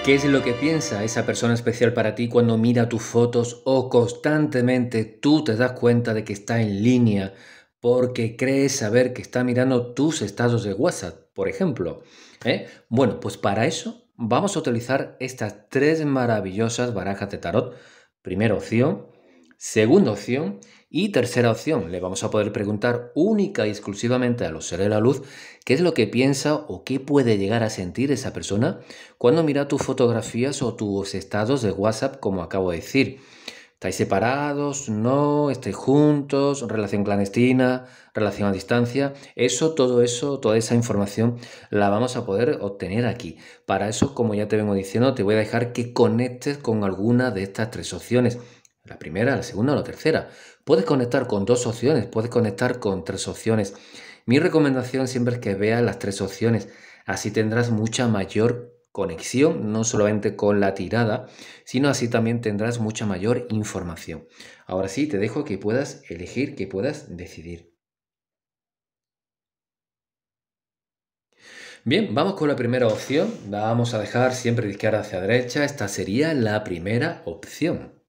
¿Qué es lo que piensa esa persona especial para ti cuando mira tus fotos o constantemente tú te das cuenta de que está en línea porque crees saber que está mirando tus estados de WhatsApp, por ejemplo? Bueno, pues para eso vamos a utilizar estas tres maravillosas barajas de tarot. Primera opción, segunda opción y tercera opción. Le vamos a poder preguntar única y exclusivamente a los seres de la luz qué es lo que piensa o qué puede llegar a sentir esa persona cuando mira tus fotografías o tus estados de WhatsApp, como acabo de decir. ¿Estáis separados? ¿No? ¿Estáis juntos? ¿Relación clandestina? ¿Relación a distancia? Todo eso, toda esa información la vamos a poder obtener aquí. Para eso, como ya te vengo diciendo, te voy a dejar que conectes con alguna de estas tres opciones. La primera, la segunda o la tercera. Puedes conectar con dos opciones, puedes conectar con tres opciones. Mi recomendación siempre es que veas las tres opciones. Así tendrás mucha mayor conexión, no solamente con la tirada, sino así también tendrás mucha mayor información. Ahora sí, te dejo que puedas elegir, que puedas decidir. Bien, vamos con la primera opción. La vamos a dejar siempre de izquierda hacia derecha. Esta sería la primera opción.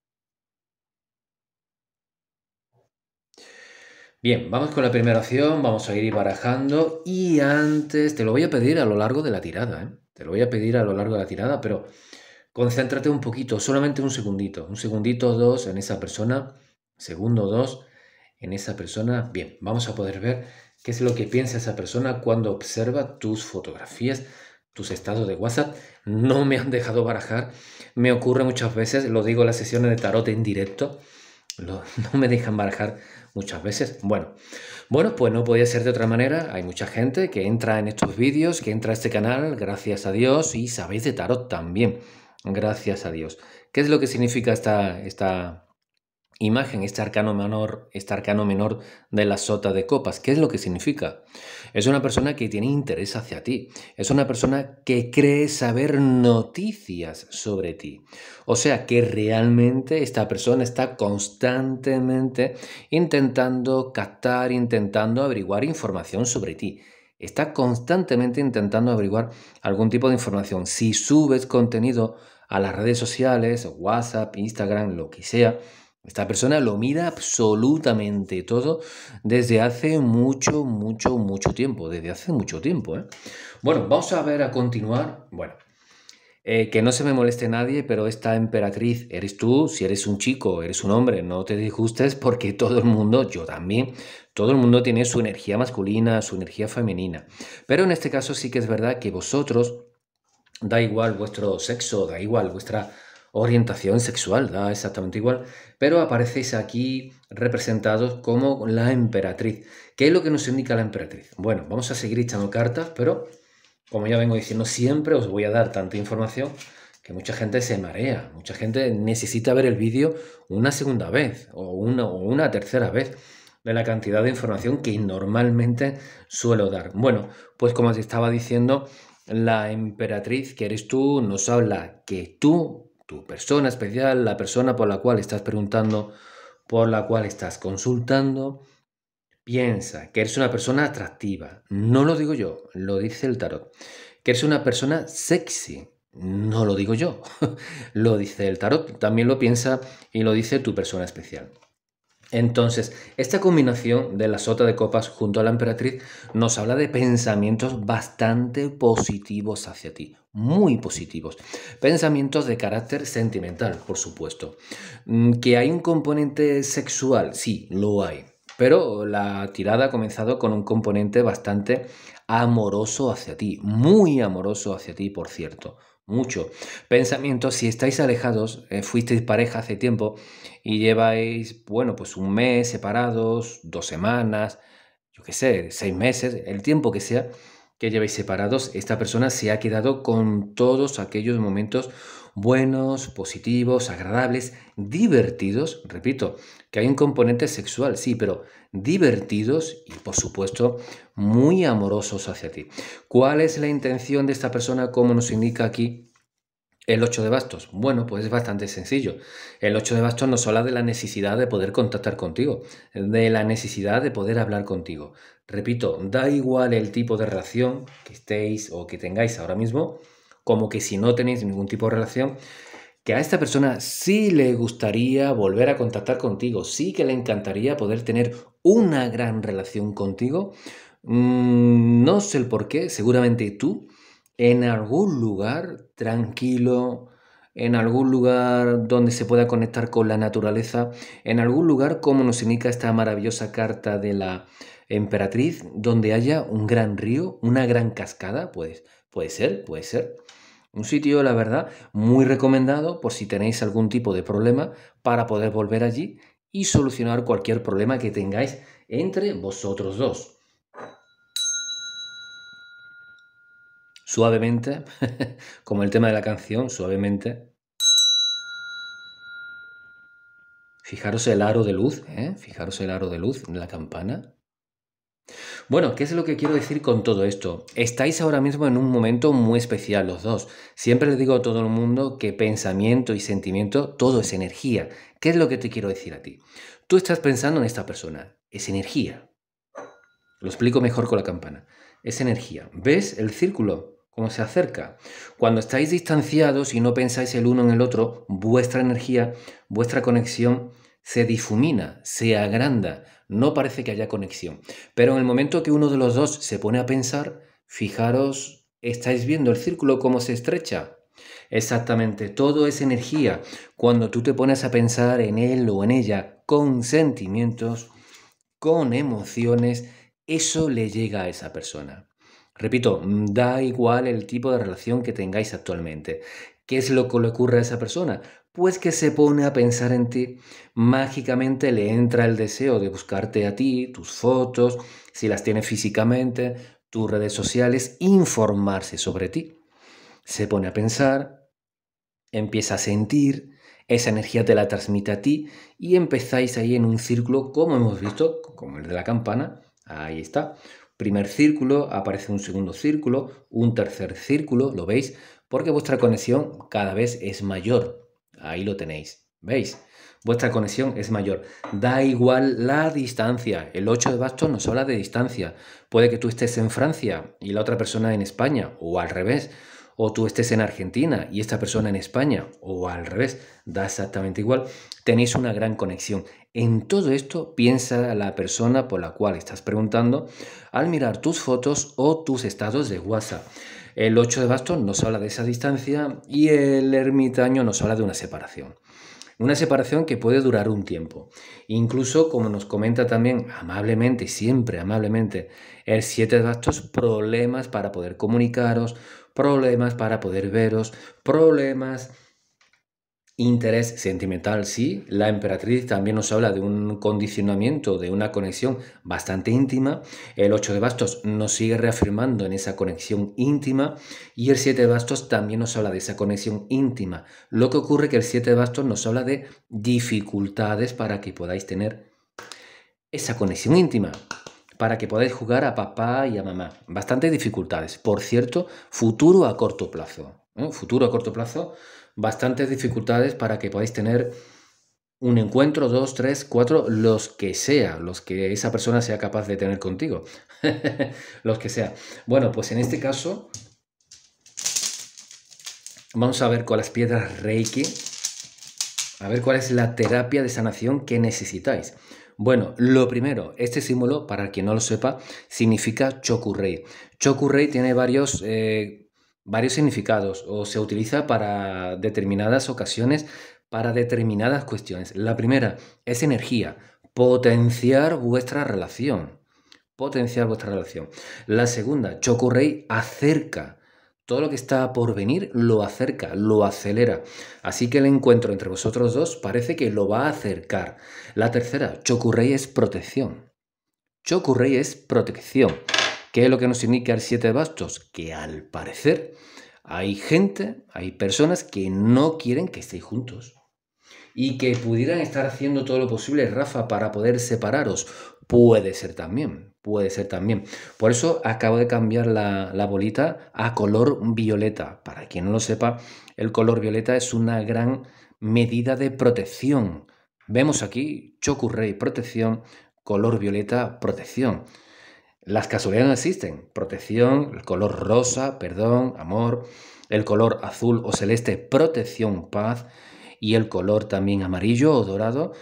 Bien, vamos con la primera opción, vamos a ir barajando y antes te lo voy a pedir a lo largo de la tirada, ¿eh? Te lo voy a pedir a lo largo de la tirada, pero concéntrate un poquito, solamente un segundito, dos en esa persona, segundo, dos en esa persona. Bien, vamos a poder ver qué es lo que piensa esa persona cuando observa tus fotografías, tus estados de WhatsApp. No me han dejado barajar, me ocurre muchas veces, lo digo en las sesiones de tarot en directo, no me dejan barajar muchas veces. Bueno, pues no podía ser de otra manera. Hay mucha gente que entra en estos vídeos, que entra a este canal, gracias a Dios, y sabéis de tarot también, gracias a Dios. ¿Qué es lo que significa esta imagen, este arcano menor de la sota de copas? ¿Qué es lo que significa? Es una persona que tiene interés hacia ti. Es una persona que cree saber noticias sobre ti. O sea que realmente esta persona está constantemente intentando captar, intentando averiguar información sobre ti. Está constantemente intentando averiguar algún tipo de información. Si subes contenido a las redes sociales, WhatsApp, Instagram, lo que sea, esta persona lo mira absolutamente todo desde hace mucho tiempo. Desde hace mucho tiempo, ¿eh? Bueno, vamos a ver a continuar. Bueno, que no se me moleste nadie, pero esta emperatriz eres tú. Si eres un chico, eres un hombre, no te disgustes porque todo el mundo, yo también, todo el mundo tiene su energía masculina, su energía femenina. Pero en este caso sí que es verdad que vosotros, da igual vuestro sexo, da igual vuestra orientación sexual, da exactamente igual, pero aparecéis aquí representados como la emperatriz. ¿Qué es lo que nos indica la emperatriz? Bueno, vamos a seguir echando cartas, pero como ya vengo diciendo siempre, os voy a dar tanta información que mucha gente se marea, mucha gente necesita ver el vídeo una segunda vez o una tercera vez de la cantidad de información que normalmente suelo dar. Bueno, pues como os estaba diciendo, la emperatriz que eres tú nos habla que tú, tu persona especial, la persona por la cual estás preguntando, por la cual estás consultando, piensa que eres una persona atractiva. No lo digo yo, lo dice el tarot. Que eres una persona sexy. No lo digo yo, lo dice el tarot. También lo piensa y lo dice tu persona especial. Entonces, esta combinación de la sota de copas junto a la emperatriz nos habla de pensamientos bastante positivos hacia ti, muy positivos. Pensamientos de carácter sentimental, por supuesto. ¿Que hay un componente sexual? Sí, lo hay. Pero la tirada ha comenzado con un componente bastante amoroso hacia ti, muy amoroso hacia ti, por cierto. Mucho. Pensamientos, si estáis alejados, fuisteis pareja hace tiempo y lleváis, bueno, pues un mes separados, 2 semanas, yo qué sé, 6 meses, el tiempo que sea que llevéis separados, esta persona se ha quedado con todos aquellos momentos buenos, positivos, agradables, divertidos, repito, que hay un componente sexual, sí, pero divertidos y, por supuesto, muy amorosos hacia ti. ¿Cuál es la intención de esta persona, como nos indica aquí el 8 de bastos? Bueno, pues es bastante sencillo. El 8 de bastos nos habla de la necesidad de poder contactar contigo, de la necesidad de poder hablar contigo. Repito, da igual el tipo de relación que estéis o que tengáis ahora mismo, como que si no tenéis ningún tipo de relación, que a esta persona sí le gustaría volver a contactar contigo, sí que le encantaría poder tener una gran relación contigo. No sé el por qué, seguramente tú, en algún lugar tranquilo, en algún lugar donde se pueda conectar con la naturaleza, en algún lugar como nos indica esta maravillosa carta de la emperatriz, donde haya un gran río, una gran cascada, pues puede ser, puede ser. Un sitio, la verdad, muy recomendado por si tenéis algún tipo de problema para poder volver allí y solucionar cualquier problema que tengáis entre vosotros dos. Suavemente, como el tema de la canción, suavemente. Fijaros el aro de luz, ¿eh? Fijaros el aro de luz en la campana. Bueno, ¿qué es lo que quiero decir con todo esto? Estáis ahora mismo en un momento muy especial los dos. Siempre le digo a todo el mundo que pensamiento y sentimiento, todo es energía. ¿Qué es lo que te quiero decir a ti? Tú estás pensando en esta persona, es energía. Lo explico mejor con la campana. Es energía. ¿Ves el círculo? ¿Cómo se acerca? Cuando estáis distanciados y no pensáis el uno en el otro, vuestra energía, vuestra conexión se difumina, se agranda, no parece que haya conexión. Pero en el momento que uno de los dos se pone a pensar, fijaros, ¿estáis viendo el círculo cómo se estrecha? Exactamente, todo es energía. Cuando tú te pones a pensar en él o en ella con sentimientos, con emociones, eso le llega a esa persona. Repito, da igual el tipo de relación que tengáis actualmente. ¿Qué es lo que le ocurre a esa persona? Pues que se pone a pensar en ti, mágicamente le entra el deseo de buscarte a ti, tus fotos, si las tiene físicamente, tus redes sociales, informarse sobre ti. Se pone a pensar, empieza a sentir, esa energía te la transmite a ti y empezáis ahí en un círculo, como hemos visto, como el de la campana. Ahí está. Primer círculo, aparece un segundo círculo, un tercer círculo, ¿lo veis? Porque vuestra conexión cada vez es mayor. Ahí lo tenéis, ¿veis? Vuestra conexión es mayor. Da igual la distancia. El 8 de bastos nos habla de distancia. Puede que tú estés en Francia y la otra persona en España, o al revés. O tú estés en Argentina y esta persona en España, o al revés, da exactamente igual, tenéis una gran conexión. En todo esto piensa la persona por la cual estás preguntando al mirar tus fotos o tus estados de WhatsApp. El 8 de bastos nos habla de esa distancia y el ermitaño nos habla de una separación. Una separación que puede durar un tiempo. Incluso, como nos comenta también amablemente, siempre amablemente, el 7 de bastos, problemas para poder comunicaros, problemas para poder veros, problemas, interés sentimental, sí. La emperatriz también nos habla de un condicionamiento, de una conexión bastante íntima. El 8 de bastos nos sigue reafirmando en esa conexión íntima y el 7 de bastos también nos habla de esa conexión íntima. Lo que ocurre que el 7 de bastos nos habla de dificultades para que podáis tener esa conexión íntima, para que podáis jugar a papá y a mamá. Bastantes dificultades. Por cierto, futuro a corto plazo. Futuro a corto plazo, bastantes dificultades para que podáis tener un encuentro, 2, 3, 4, los que sea, los que esa persona sea capaz de tener contigo. Los que sea. Bueno, pues en este caso, vamos a ver con las piedras Reiki, a ver cuál es la terapia de sanación que necesitáis. Bueno, lo primero, este símbolo, para quien no lo sepa, significa Chokurei. Chokurei tiene varios significados o se utiliza para determinadas ocasiones, para determinadas cuestiones. La primera es energía, potenciar vuestra relación. Potenciar vuestra relación. La segunda, Chokurei acerca. Todo lo que está por venir lo acerca, lo acelera. Así que el encuentro entre vosotros dos parece que lo va a acercar. La tercera, Chokurei es protección. Chokurei es protección. ¿Qué es lo que nos indica el 7 de bastos? Que al parecer hay gente, hay personas que no quieren que estéis juntos. Y que pudieran estar haciendo todo lo posible, Rafa, para poder separaros. Puede ser también, puede ser también. Por eso acabo de cambiar la bolita a color violeta. Para quien no lo sepa, el color violeta es una gran medida de protección. Vemos aquí Chokurei, protección, color violeta, protección. Las casualidades no existen. Protección, el color rosa, perdón, amor. El color azul o celeste, protección, paz. Y el color también amarillo o dorado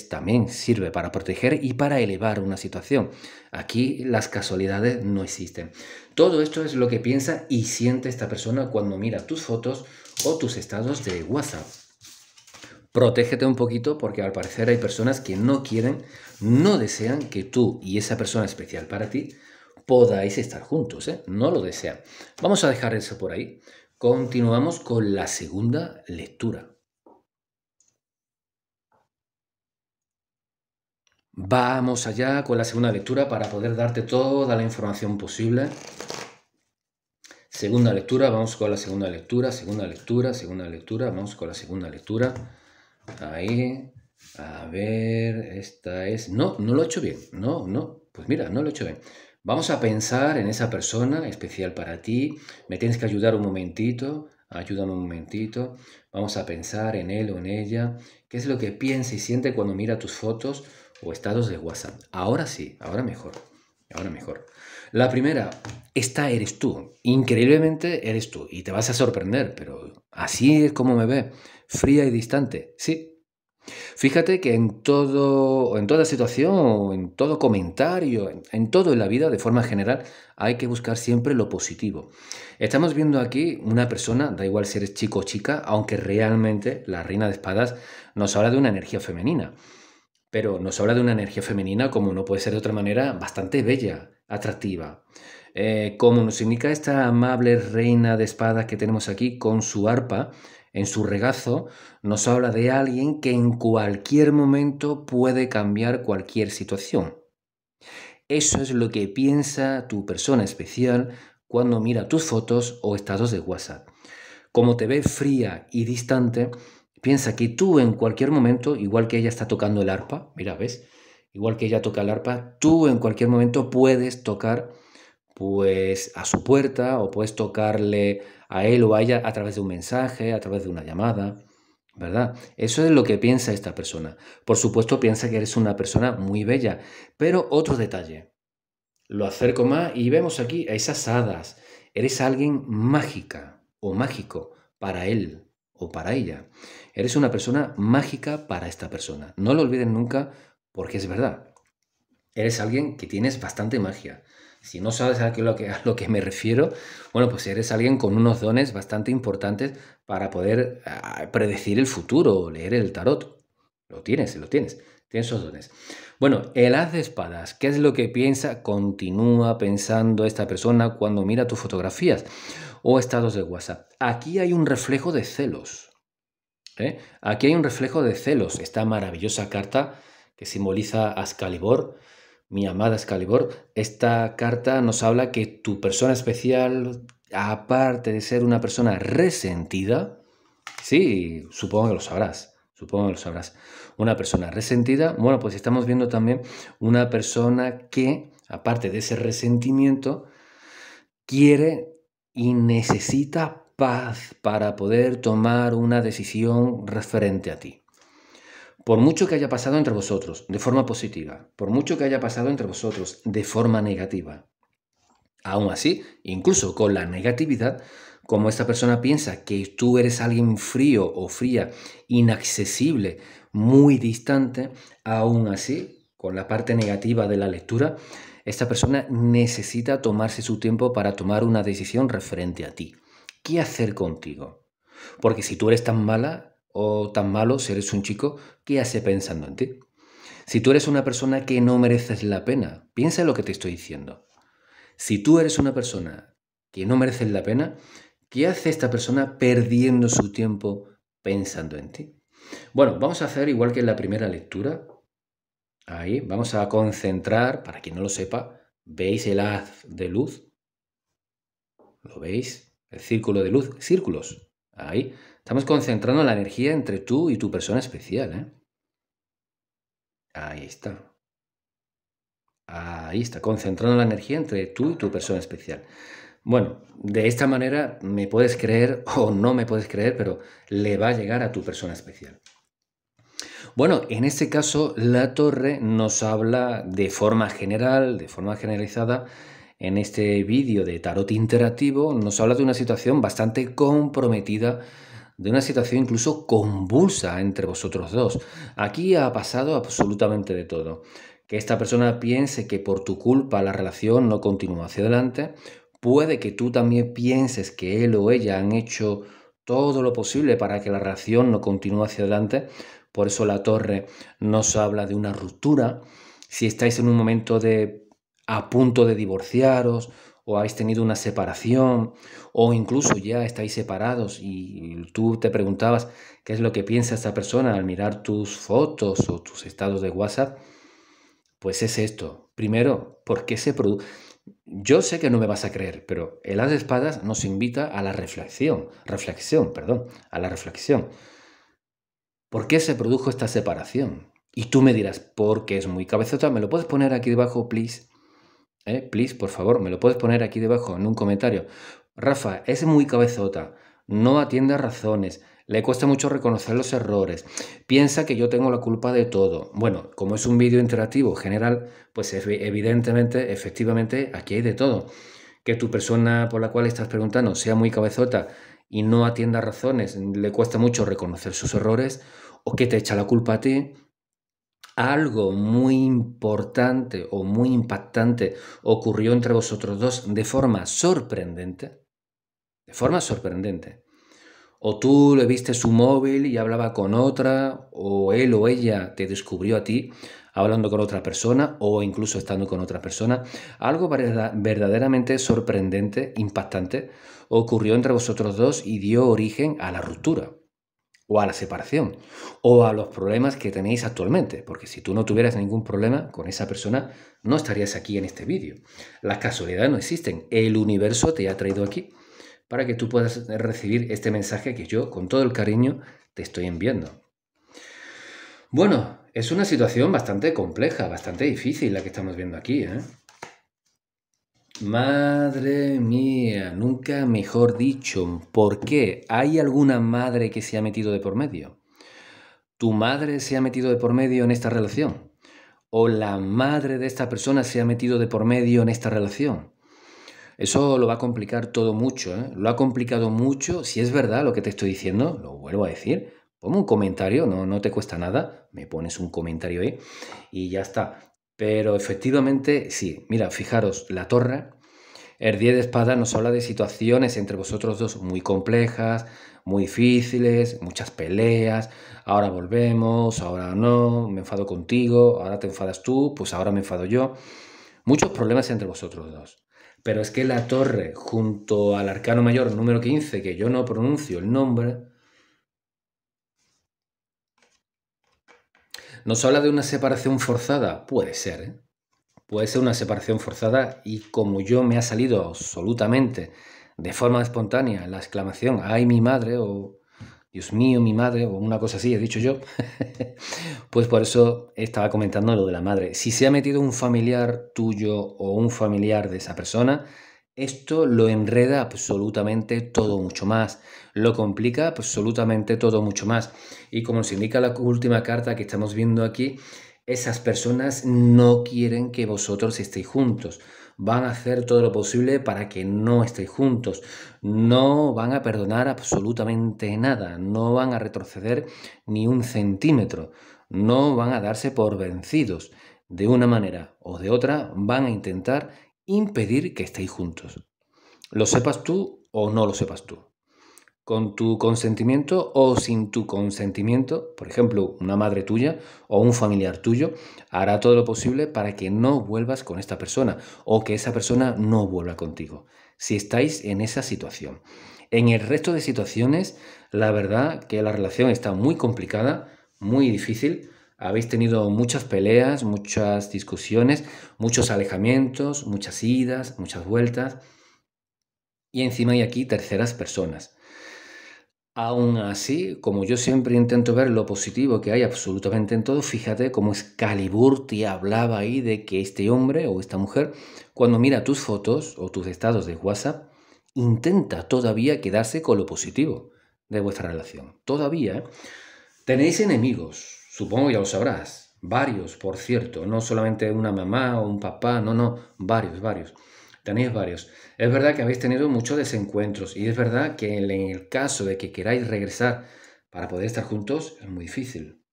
también sirve para proteger y para elevar una situación. Aquí las casualidades no existen. Todo esto es lo que piensa y siente esta persona cuando mira tus fotos o tus estados de WhatsApp. Protégete un poquito porque al parecer hay personas que no quieren, no desean que tú y esa persona especial para ti podáis estar juntos, ¿eh? No lo desean. Vamos a dejar eso por ahí. Continuamos con la segunda lectura. Vamos allá con la segunda lectura para poder darte toda la información posible. Segunda lectura, vamos con la segunda lectura, vamos con la segunda lectura. Ahí, a ver, esta es... No lo he hecho bien, no, pues mira, no lo he hecho bien. Vamos a pensar en esa persona especial para ti. Me tienes que ayudar un momentito, ayúdame un momentito. Vamos a pensar en él o en ella. ¿Qué es lo que piensa y siente cuando mira tus fotos o estados de WhatsApp? Ahora sí, ahora mejor, ahora mejor. La primera, esta eres tú, increíblemente eres tú y te vas a sorprender, pero así es como me ve, fría y distante, sí. Fíjate que en toda situación, en todo comentario, en todo en la vida, de forma general, hay que buscar siempre lo positivo. Estamos viendo aquí una persona, da igual si eres chico o chica, aunque realmente la reina de espadas nos habla de una energía femenina. Pero nos habla de una energía femenina, como no puede ser de otra manera, bastante bella, atractiva. Como nos indica esta amable reina de espadas que tenemos aquí con su arpa en su regazo, nos habla de alguien que en cualquier momento puede cambiar cualquier situación. Eso es lo que piensa tu persona especial cuando mira tus fotos o estados de WhatsApp. Como te ve fría y distante, piensa que tú en cualquier momento, igual que ella está tocando el arpa, mira, ¿ves? Igual que ella toca el arpa, tú en cualquier momento puedes tocar pues a su puerta o puedes tocarle a él o a ella a través de un mensaje, a través de una llamada, ¿verdad? Eso es lo que piensa esta persona. Por supuesto, piensa que eres una persona muy bella, pero otro detalle. Lo acerco más y vemos aquí a esas hadas. Eres alguien mágica o mágico para él o para ella. Eres una persona mágica para esta persona. No lo olviden nunca porque es verdad. Eres alguien que tienes bastante magia. Si no sabes a lo que me refiero, bueno, pues eres alguien con unos dones bastante importantes para poder predecir el futuro o leer el tarot. Lo tienes. Tienes esos dones. Bueno, el as de espadas, ¿qué es lo que piensa? Continúa pensando esta persona cuando mira tus fotografías o estados de WhatsApp. Aquí hay un reflejo de celos. Aquí hay un reflejo de celos. Esta maravillosa carta que simboliza a Excalibur, mi amada Excalibur. Esta carta nos habla que tu persona especial, aparte de ser una persona resentida, sí, supongo que lo sabrás. Una persona resentida, bueno, pues estamos viendo también una persona que, aparte de ese resentimiento, quiere y necesita paz para poder tomar una decisión referente a ti. Por mucho que haya pasado entre vosotros de forma positiva, por mucho que haya pasado entre vosotros de forma negativa, aún así, incluso con la negatividad, como esta persona piensa que tú eres alguien frío o fría, inaccesible, muy distante, aún así, con la parte negativa de la lectura, esta persona necesita tomarse su tiempo para tomar una decisión referente a ti. ¿Qué hacer contigo? Porque si tú eres tan mala o tan malo, si eres un chico, ¿qué hace pensando en ti? Si tú eres una persona que no mereces la pena, piensa en lo que te estoy diciendo. Si tú eres una persona que no mereces la pena, ¿qué hace esta persona perdiendo su tiempo pensando en ti? Bueno, vamos a hacer igual que en la primera lectura. Ahí, vamos a concentrar, para quien no lo sepa, ¿veis el haz de luz? ¿Lo veis? El círculo de luz, círculos. Ahí, estamos concentrando la energía entre tú y tu persona especial, ¿eh? Ahí está. Ahí está, concentrando la energía entre tú y tu persona especial. Bueno, de esta manera me puedes creer o no me puedes creer, pero le va a llegar a tu persona especial. Bueno, en este caso la torre nos habla de forma general, de forma generalizada, en este vídeo de tarot interactivo nos habla de una situación bastante comprometida, de una situación incluso convulsa entre vosotros dos. Aquí ha pasado absolutamente de todo. Que esta persona piense que por tu culpa la relación no continúa hacia adelante. Puede que tú también pienses que él o ella han hecho todo lo posible para que la relación no continúe hacia adelante. Por eso la torre nos habla de una ruptura. Si estáis en un momento a punto de divorciaros, o habéis tenido una separación, o incluso ya estáis separados y tú te preguntabas qué es lo que piensa esta persona al mirar tus fotos o tus estados de WhatsApp, pues es esto. Primero, ¿por qué se produce? Yo sé que no me vas a creer, pero el As de Espadas nos invita a la reflexión, a la reflexión. ¿Por qué se produjo esta separación? Y tú me dirás, porque es muy cabezota. ¿Me lo puedes poner aquí debajo, please? Please, por favor, me lo puedes poner aquí debajo en un comentario. Rafa, es muy cabezota, no atiende a razones, le cuesta mucho reconocer los errores, piensa que yo tengo la culpa de todo. Bueno, como es un vídeo interactivo general, pues evidentemente, efectivamente, aquí hay de todo. Que tu persona por la cual estás preguntando sea muy cabezota y no atienda a razones, le cuesta mucho reconocer sus errores, o que te echa la culpa a ti. Algo muy importante o muy impactante ocurrió entre vosotros dos de forma sorprendente. De forma sorprendente. O tú le viste su móvil y hablaba con otra, o él o ella te descubrió a ti hablando con otra persona, o incluso estando con otra persona. Algo verdaderamente sorprendente, impactante, ocurrió entre vosotros dos y dio origen a la ruptura, o a la separación, o a los problemas que tenéis actualmente, porque si tú no tuvieras ningún problema con esa persona, no estarías aquí en este vídeo. Las casualidades no existen, el universo te ha traído aquí para que tú puedas recibir este mensaje que yo, con todo el cariño, te estoy enviando. Bueno, es una situación bastante compleja, bastante difícil la que estamos viendo aquí, ¿eh? Madre mía, nunca mejor dicho. ¿Por qué? ¿Hay alguna madre que se ha metido de por medio? ¿Tu madre se ha metido de por medio en esta relación? ¿O la madre de esta persona se ha metido de por medio en esta relación? Eso lo va a complicar todo mucho, ¿eh? Lo ha complicado mucho. Si es verdad lo que te estoy diciendo, lo vuelvo a decir. Ponme un comentario, no te cuesta nada. Me pones un comentario ahí y ya está. Pero efectivamente, sí. Mira, fijaros, la torre, el 10 de espadas nos habla de situaciones entre vosotros dos muy complejas, muy difíciles, muchas peleas. Ahora volvemos, ahora no, me enfado contigo, ahora te enfadas tú, pues ahora me enfado yo. Muchos problemas entre vosotros dos. Pero es que la torre, junto al arcano mayor número 15, que yo no pronuncio el nombre, nos habla de una separación forzada. Puede ser, ¿eh? Puede ser una separación forzada y como yo me ha salido absolutamente de forma espontánea la exclamación ¡ay, mi madre! O Dios mío, mi madre, o una cosa así, he dicho yo, pues por eso estaba comentando lo de la madre. Si se ha metido un familiar tuyo o un familiar de esa persona, esto lo enreda absolutamente todo mucho más, lo complica absolutamente todo mucho más. Y como nos indica la última carta que estamos viendo aquí, esas personas no quieren que vosotros estéis juntos. Van a hacer todo lo posible para que no estéis juntos. No van a perdonar absolutamente nada. No van a retroceder ni un centímetro. No van a darse por vencidos. De una manera o de otra van a intentar impedir que estéis juntos. Lo sepas tú o no lo sepas tú. Con tu consentimiento o sin tu consentimiento, por ejemplo, una madre tuya o un familiar tuyo hará todo lo posible para que no vuelvas con esta persona o que esa persona no vuelva contigo, si estáis en esa situación. En el resto de situaciones, la verdad que la relación está muy complicada, muy difícil. Habéis tenido muchas peleas, muchas discusiones, muchos alejamientos, muchas idas, muchas vueltas. Y encima hay aquí terceras personas. Aún así, como yo siempre intento ver lo positivo que hay absolutamente en todo, fíjate cómo Excalibur te hablaba ahí de que este hombre o esta mujer, cuando mira tus fotos o tus estados de WhatsApp, intenta todavía quedarse con lo positivo de vuestra relación. Todavía, ¿eh? Tenéis enemigos, supongo ya lo sabrás. Varios, por cierto, no solamente una mamá o un papá, no, varios. Tenéis varios. Es verdad que habéis tenido muchos desencuentros y es verdad que en el caso de que queráis regresar para poder estar juntos es muy difícil.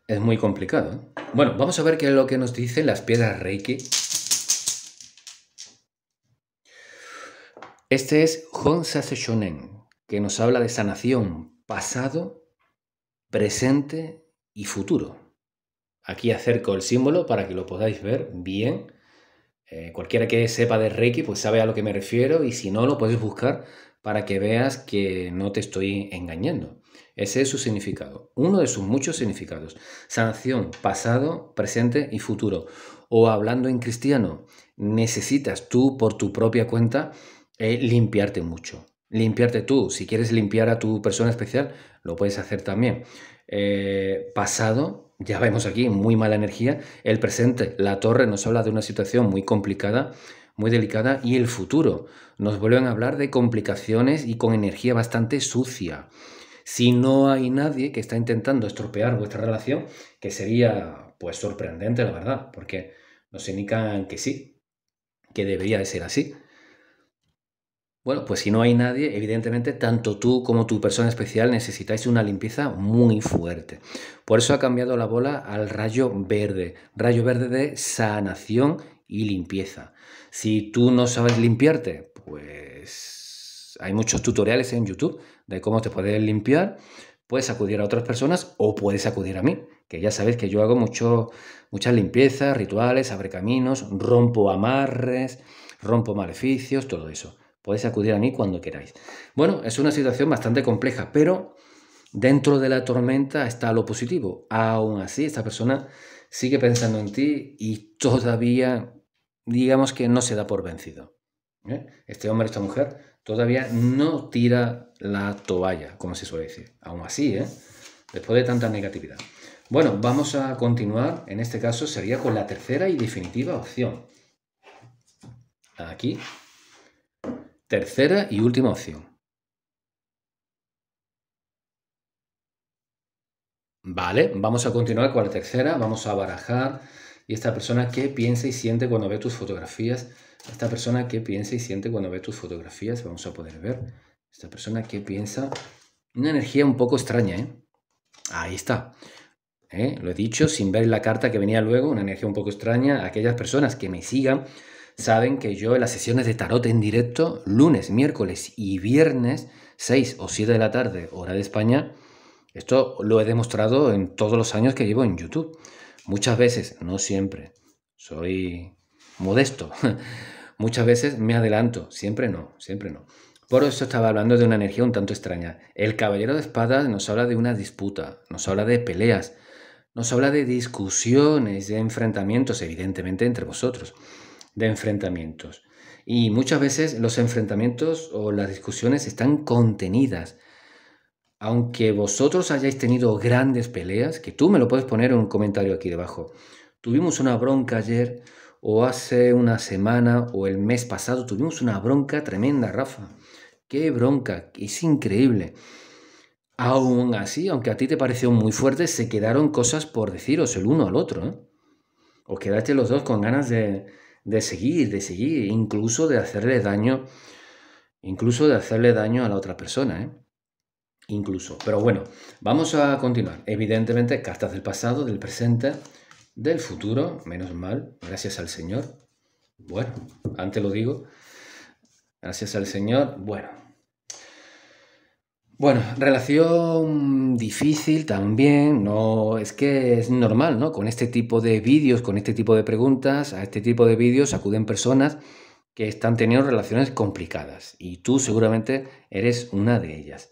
Es muy complicado, ¿eh? Bueno, vamos a ver qué es lo que nos dicen las piedras Reiki. Este es Honsase Shonen, que nos habla de sanación pasado, presente y futuro. Aquí acerco el símbolo para que lo podáis ver bien. Cualquiera que sepa de Reiki pues sabe a lo que me refiero y si no lo puedes buscar para que veas que no te estoy engañando. Ese es su significado, uno de sus muchos significados. Sanación, pasado, presente y futuro. O hablando en cristiano, necesitas tú por tu propia cuenta limpiarte mucho. Limpiarte tú. Si quieres limpiar a tu persona especial, lo puedes hacer también. Pasado, ya vemos aquí, muy mala energía. El presente, la torre, nos habla de una situación muy complicada, muy delicada. Y el futuro, nos vuelven a hablar de complicaciones y con energía bastante sucia. Si no hay nadie que está intentando estropear vuestra relación, que sería pues sorprendente, la verdad, porque nos indican que sí, que debería de ser así. Bueno, pues si no hay nadie, evidentemente tanto tú como tu persona especial necesitáis una limpieza muy fuerte. Por eso ha cambiado la bola al rayo verde de sanación y limpieza. Si tú no sabes limpiarte, pues hay muchos tutoriales en YouTube de cómo te puedes limpiar. Puedes acudir a otras personas o puedes acudir a mí, que ya sabéis que yo hago muchas limpiezas, rituales, abre caminos, rompo amarres, rompo maleficios, todo eso. Podéis acudir a mí cuando queráis. Bueno, es una situación bastante compleja, pero dentro de la tormenta está lo positivo. Aún así, esta persona sigue pensando en ti y todavía, digamos que no se da por vencido. Este hombre, esta mujer, todavía no tira la toalla, como se suele decir. Aún así, después de tanta negatividad. Bueno, vamos a continuar. En este caso sería con la tercera y definitiva opción. Aquí. Tercera y última opción. Vale, vamos a continuar con la tercera. Vamos a barajar. Y esta persona, ¿qué piensa y siente cuando ve tus fotografías? Esta persona, ¿qué piensa y siente cuando ve tus fotografías? Vamos a poder ver. Esta persona, ¿qué piensa? Una energía un poco extraña, ¿eh? Ahí está. Lo he dicho sin ver la carta que venía luego, una energía un poco extraña. Aquellas personas que me sigan saben que yo en las sesiones de tarot en directo, lunes, miércoles y viernes, 6 o 7 de la tarde, hora de España, esto lo he demostrado en todos los años que llevo en YouTube. Muchas veces, no siempre, soy modesto. Muchas veces me adelanto, siempre no, siempre no. Por eso estaba hablando de una energía un tanto extraña. El caballero de espadas nos habla de una disputa, nos habla de peleas, nos habla de discusiones, de enfrentamientos, evidentemente entre vosotros, de enfrentamientos. Y muchas veces los enfrentamientos o las discusiones están contenidas. Aunque vosotros hayáis tenido grandes peleas, que tú me lo puedes poner en un comentario aquí debajo. Tuvimos una bronca ayer, o hace una semana, o el mes pasado, tuvimos una bronca tremenda, Rafa. ¡Qué bronca! Es increíble. Aún así, aunque a ti te pareció muy fuerte, se quedaron cosas por deciros el uno al otro, ¿eh? Os quedaste los dos con ganas de seguir, incluso de hacerle daño a la otra persona, ¿eh? Incluso. Pero bueno, vamos a continuar. Evidentemente, cartas del pasado, del presente, del futuro, menos mal, gracias al Señor. Bueno, antes lo digo, gracias al Señor. Bueno, relación difícil también, no, es que es normal, ¿no? Con este tipo de vídeos, con este tipo de preguntas, a este tipo de vídeos acuden personas que están teniendo relaciones complicadas y tú seguramente eres una de ellas.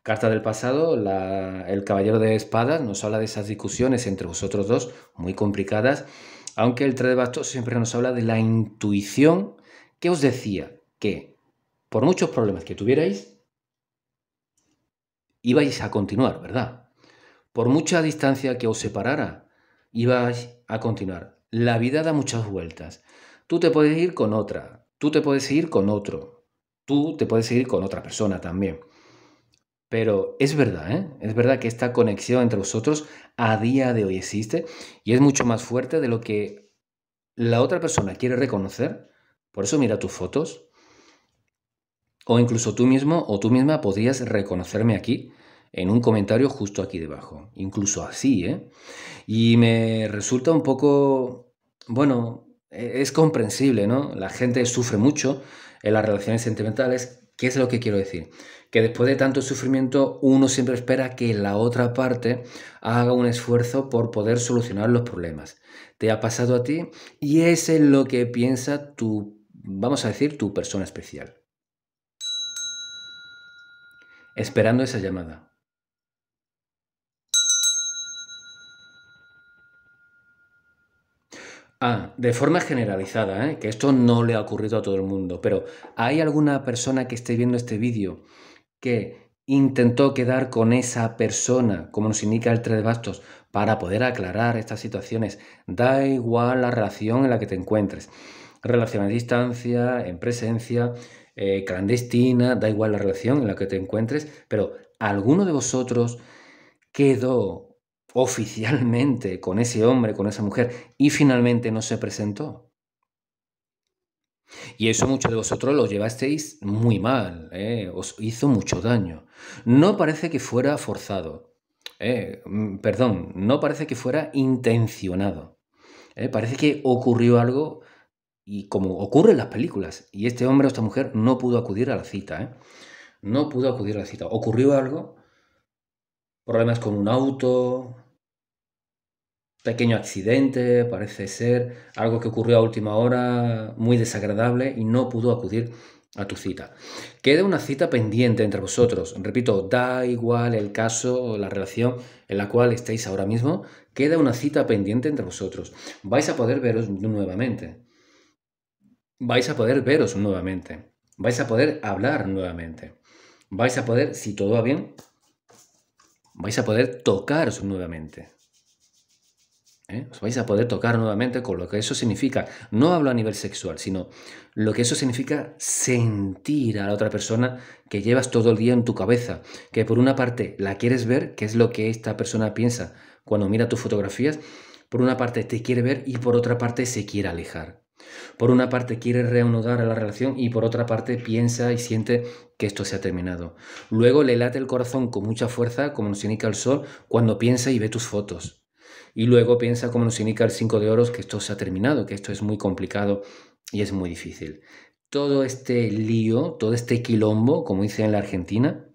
Carta del pasado, el caballero de espadas nos habla de esas discusiones entre vosotros dos muy complicadas, aunque el 3 de bastos siempre nos habla de la intuición que os decía que por muchos problemas que tuvierais, ibais a continuar, ¿verdad? Por mucha distancia que os separara, ibais a continuar. La vida da muchas vueltas. Tú te puedes ir con otra, tú te puedes ir con otro, tú te puedes ir con otra persona también. Pero es verdad, ¿eh? Es verdad que esta conexión entre vosotros a día de hoy existe y es mucho más fuerte de lo que la otra persona quiere reconocer. Por eso mira tus fotos. O incluso tú mismo o tú misma podrías reconocerme aquí, en un comentario justo aquí debajo. Incluso así, ¿eh? Y me resulta un poco, bueno, es comprensible, ¿no? La gente sufre mucho en las relaciones sentimentales. ¿Qué es lo que quiero decir? Que después de tanto sufrimiento, uno siempre espera que la otra parte haga un esfuerzo por poder solucionar los problemas. ¿Te ha pasado a ti? Y es en lo que piensa tu, vamos a decir, tu persona especial. Esperando esa llamada. De forma generalizada, ¿eh? Que esto no le ha ocurrido a todo el mundo, pero ¿hay alguna persona que esté viendo este vídeo que intentó quedar con esa persona, como nos indica el 3 de bastos, para poder aclarar estas situaciones? Da igual la relación en la que te encuentres. Relación a distancia, en presencia, clandestina, da igual la relación en la que te encuentres, pero ¿alguno de vosotros quedó oficialmente con ese hombre, con esa mujer, y finalmente no se presentó? Y eso muchos de vosotros lo llevasteis muy mal, os hizo mucho daño. No parece que fuera forzado, perdón, no parece que fuera intencionado. Parece que ocurrió algo y como ocurre en las películas, y este hombre o esta mujer no pudo acudir a la cita, no pudo acudir a la cita. Ocurrió algo, problemas con un auto, pequeño accidente, parece ser, algo que ocurrió a última hora, muy desagradable y no pudo acudir a tu cita. Queda una cita pendiente entre vosotros. Repito, da igual el caso o la relación en la cual estéis ahora mismo, queda una cita pendiente entre vosotros. Vais a poder veros nuevamente. Vais a poder veros nuevamente. Vais a poder hablar nuevamente. Vais a poder, si todo va bien, vais a poder tocaros nuevamente. Os vais a poder tocar nuevamente con lo que eso significa. No hablo a nivel sexual, sino lo que eso significa sentir a la otra persona que llevas todo el día en tu cabeza. Que por una parte la quieres ver, que es lo que esta persona piensa cuando mira tus fotografías. Por una parte te quiere ver y por otra parte se quiere alejar. Por una parte quiere reanudar a la relación y por otra parte piensa y siente que esto se ha terminado. Luego le late el corazón con mucha fuerza, como nos indica el sol, cuando piensa y ve tus fotos. Y luego piensa, como nos indica el 5 de oros, que esto se ha terminado, que esto es muy complicado y es muy difícil. Todo este lío, todo este quilombo, como dicen en la Argentina,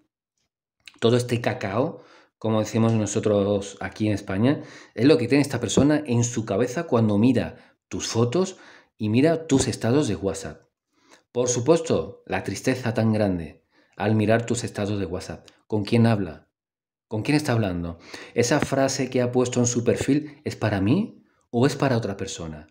todo este cacao, como decimos nosotros aquí en España, es lo que tiene esta persona en su cabeza cuando mira tus fotos y mira tus estados de WhatsApp. Por supuesto, la tristeza tan grande al mirar tus estados de WhatsApp. ¿Con quién habla? ¿Con quién está hablando? ¿Esa frase que ha puesto en su perfil es para mí o es para otra persona?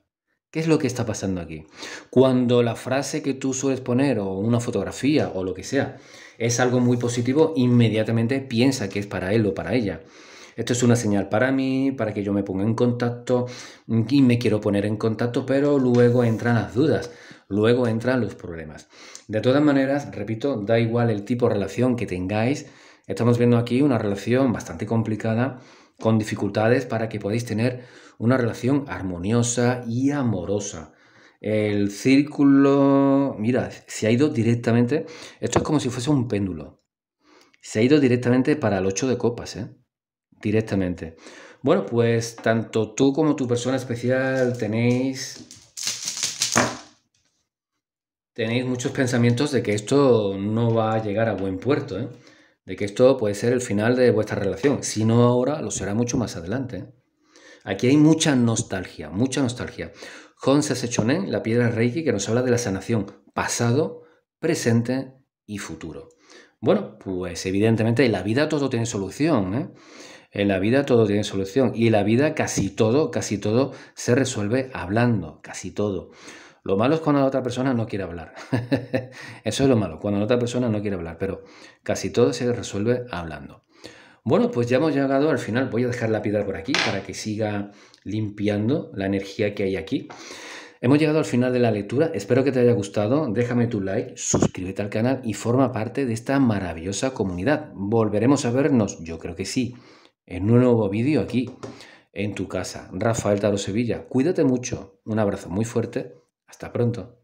¿Qué es lo que está pasando aquí? Cuando la frase que tú sueles poner o una fotografía o lo que sea es algo muy positivo, inmediatamente piensa que es para él o para ella. Esto es una señal para mí, para que yo me ponga en contacto y me quiero poner en contacto, pero luego entran las dudas, luego entran los problemas. De todas maneras, repito, da igual el tipo de relación que tengáis. Estamos viendo aquí una relación bastante complicada, con dificultades para que podáis tener una relación armoniosa y amorosa. El círculo, mira, se ha ido directamente, esto es como si fuese un péndulo. Se ha ido directamente para el 8 de copas, directamente. Bueno, pues tanto tú como tu persona especial tenéis muchos pensamientos de que esto no va a llegar a buen puerto, de que esto puede ser el final de vuestra relación. Si no ahora, lo será mucho más adelante. Aquí hay mucha nostalgia, mucha nostalgia. Honsei Sechonen, la piedra Reiki, que nos habla de la sanación pasado, presente y futuro. Bueno, pues evidentemente en la vida todo tiene solución, En la vida todo tiene solución y en la vida casi todo se resuelve hablando, casi todo. Lo malo es cuando la otra persona no quiere hablar. Eso es lo malo, cuando la otra persona no quiere hablar, pero casi todo se resuelve hablando. Bueno, pues ya hemos llegado al final. Voy a dejar la piedra por aquí para que siga limpiando la energía que hay aquí. Hemos llegado al final de la lectura, espero que te haya gustado, déjame tu like, suscríbete al canal y forma parte de esta maravillosa comunidad. Volveremos a vernos, yo creo que sí, en un nuevo vídeo aquí, en tu casa. Rafael Taro Sevilla, cuídate mucho, un abrazo muy fuerte, hasta pronto.